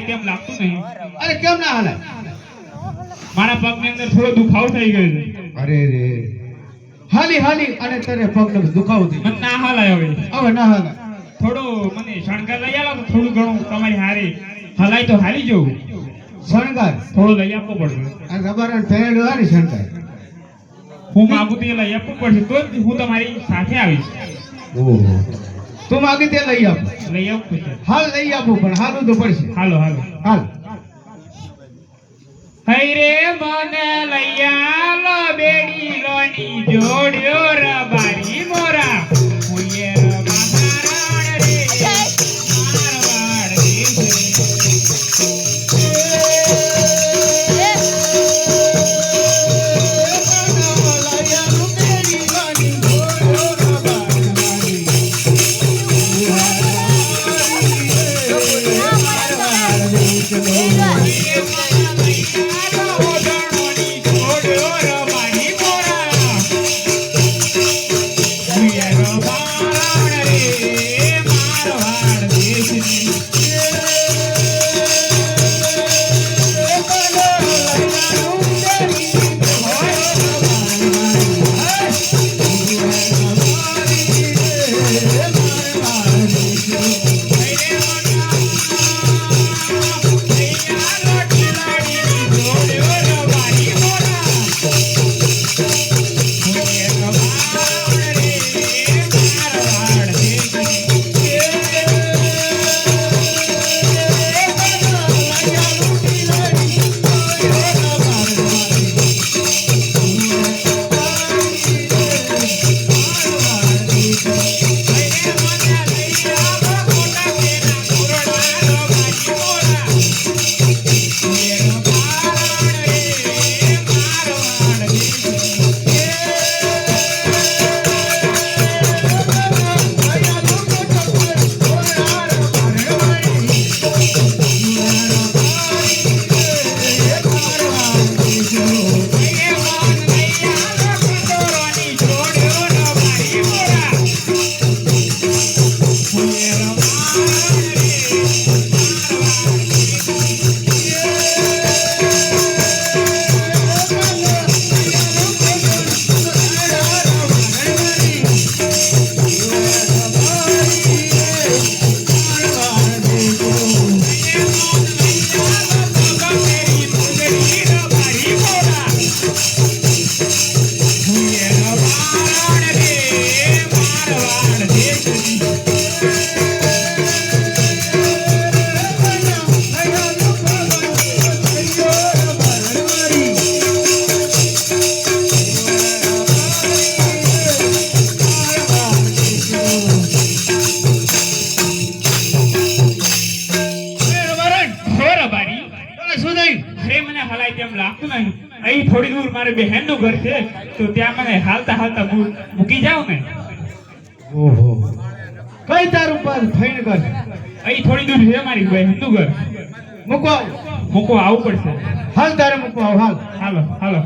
કેમ લાગતું નહીં? અરે કેમ ના હાલે? મારા પગની અંદર થોડો દુખાવો થઈ ગયો છે. અરે રે હાલી હાલી અને તારે પગને દુખાવો થઈ મને ના હાલાય હવે. હવે ના હાલે. થોડો મને શણગાર લઈ આવો તો થોડું ઘણું તમારી હારી હલાય તો હાલી જવું. શણગાર થોડો લઈ આપવો પડશે. આ રબારણ પહેરેલો હોય ને શણગાર હું માગું તો એ લઈ આપવું પડશે તો જ હું તમારી સાથે આવીશ. ઓહો તું માગી તે લઈ આપ. લઈ આપવું પડશે. હાલ લઈ આપું પણ હાલું તો પડશે. હાલો હાલો હાલ. હઈ રે મને લઈ આલો બેડી લોની જોડ્યો રબારી મોરા હુંયે રબારણ રે મારવાડ અહીં થોડી દૂર મારે બહેનનું ઘર છે તો ત્યાં મને હાલતા હાલતા મૂકી જાવ ને. ઓહો કઈ તારું પર ફઈન ઘર? અહીં થોડી દૂર છે મારી બહેનનું ઘર. મૂકો મૂકવા આવવું પડશે. હાલ તારે મૂકો હાલ. હાલો હાલો